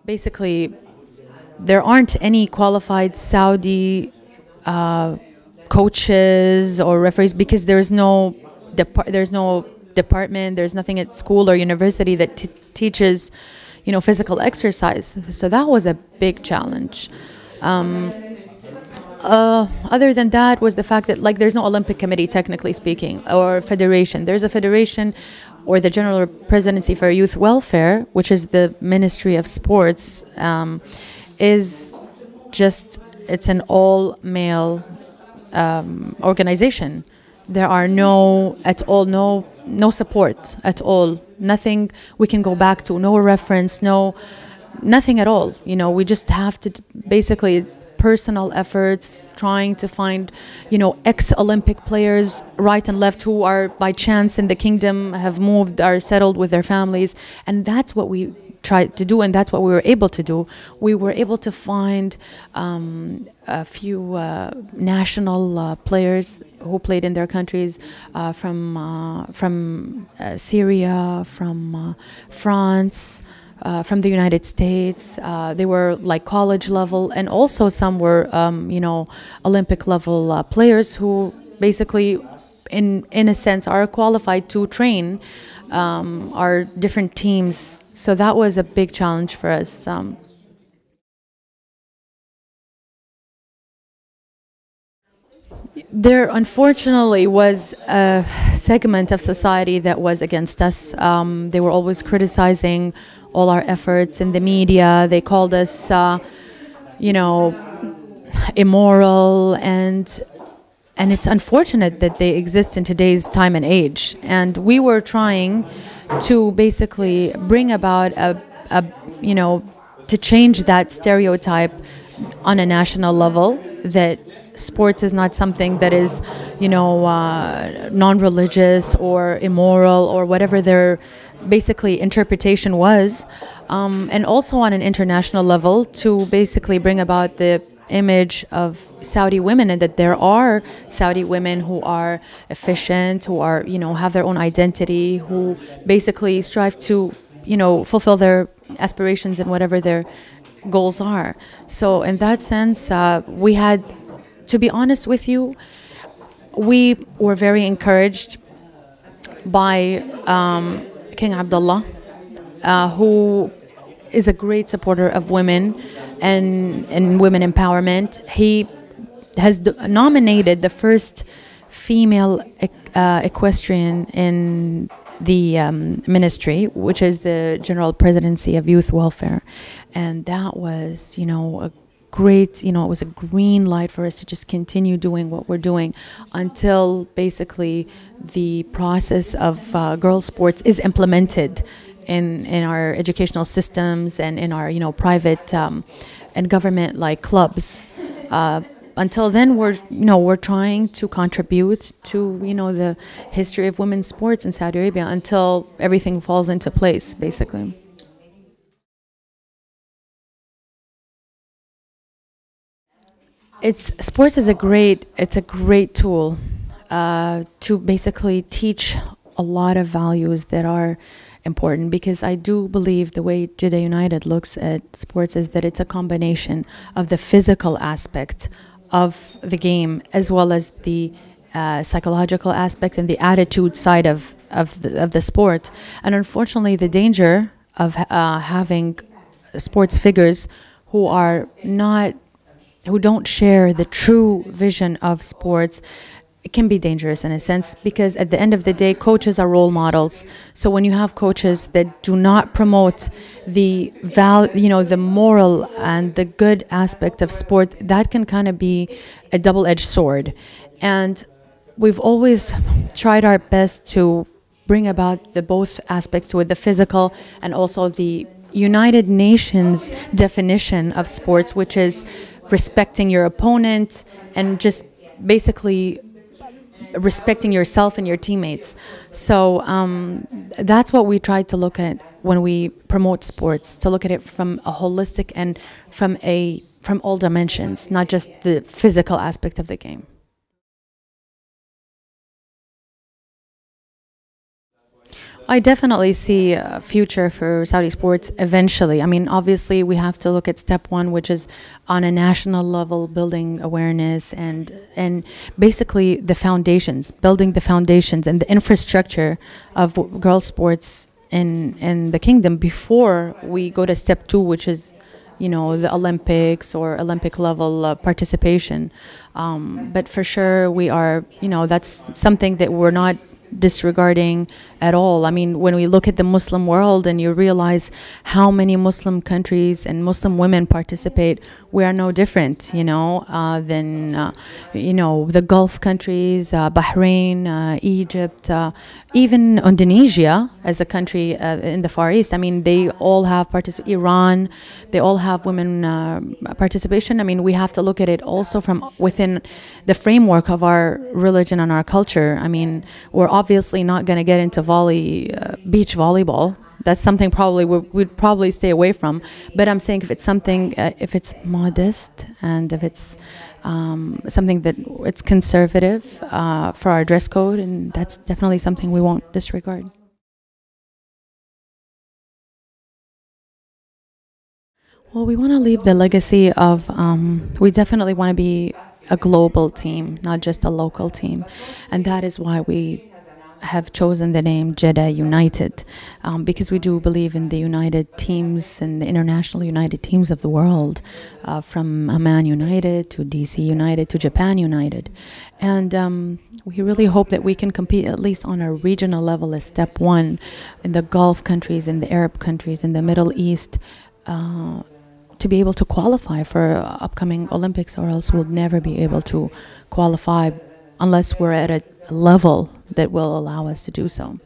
basically there aren't any qualified Saudi coaches or referees because there's no department, there's nothing at school or university that teaches, physical exercise. So that was a big challenge. Other than that was the fact that there's no Olympic committee technically speaking or federation. There's a federation or the General Presidency for Youth Welfare, which is the Ministry of Sports, it's an all-male organization. There are no support at all. Nothing we can go back to. No reference. Nothing at all. We just have to basically personal efforts, trying to find, ex-Olympic players right and left who are by chance in the kingdom, have moved, are settled with their families, and that's what we tried to do, and that's what we were able to do. We were able to find a few national players who played in their countries, from Syria, from France, from the United States. They were college level, and also some were, Olympic level players who basically, in a sense, are qualified to train our different teams. So that was a big challenge for us. There unfortunately was a segment of society that was against us. They were always criticizing all our efforts in the media. They called us, immoral, and it's unfortunate that they exist in today's time and age. And we were trying to basically bring about to change that stereotype on a national level, that sports is not something that is, non-religious or immoral or whatever their basically interpretation was. And also on an international level, to basically bring about the image of Saudi women, and that there are Saudi women who are efficient, who are, have their own identity, who basically strive to, fulfill their aspirations and whatever their goals are. So in that sense, we had, to be honest with you, we were very encouraged by King Abdullah, who is a great supporter of women and women empowerment. He has nominated the first female equestrian in the ministry, which is the General Presidency of Youth Welfare. And that was, a great, it was a green light for us to just continue doing what we're doing until basically the process of girls' sports is implemented in our educational systems and in our, private and government clubs. Until then, we're trying to contribute to, the history of women's sports in Saudi Arabia until everything falls into place, basically. Sports is a great tool to basically teach a lot of values that are important, because I do believe the way Jeddah United looks at sports is that it's a combination of the physical aspect of the game as well as the psychological aspect and the attitude side of the sport. And unfortunately, the danger of having sports figures who don't share the true vision of sports, it can be dangerous in a sense, because at the end of the day, coaches are role models. So when you have coaches that do not promote the the moral and the good aspect of sport, that can kind of be a double-edged sword. And we've always tried our best to bring about the both aspects with the physical and also the United Nations definition of sports, which is respecting your opponent and just basically respecting yourself and your teammates. So that's what we try to look at when we promote sports, to look at it from a holistic and from all dimensions, not just the physical aspect of the game. I definitely see a future for Saudi sports eventually. I mean, obviously, we have to look at step one, which is on a national level, building awareness and basically the foundations, building the foundations and the infrastructure of girls' sports in the kingdom before we go to step two, which is, you know, the Olympics or Olympic level participation. But for sure, we are, you know, that's something that we're not disregarding at all. I mean, when we look at the Muslim world and you realize how many Muslim countries and Muslim women participate, we are no different, you know, than, you know, the Gulf countries, Bahrain, Egypt, even Indonesia as a country in the Far East. I mean, they all have Iran, they all have women participation. I mean, we have to look at it also from within the framework of our religion and our culture. I mean, we're obviously not going to get into beach volleyball. That's something probably we'd probably stay away from. But I'm saying if it's something, if it's modest and if it's something that it's conservative for our dress code, and that's definitely something we won't disregard. Well, we want to leave the legacy of, we definitely want to be a global team, not just a local team. And that is why we have chosen the name Jeddah United, because we do believe in the united teams and the international united teams of the world, from Amman United to DC United to Japan United. And we really hope that we can compete at least on a regional level as step one in the Gulf countries, in the Arab countries, in the Middle East, to be able to qualify for upcoming Olympics, or else we'll never be able to qualify unless we're at a level that will allow us to do so.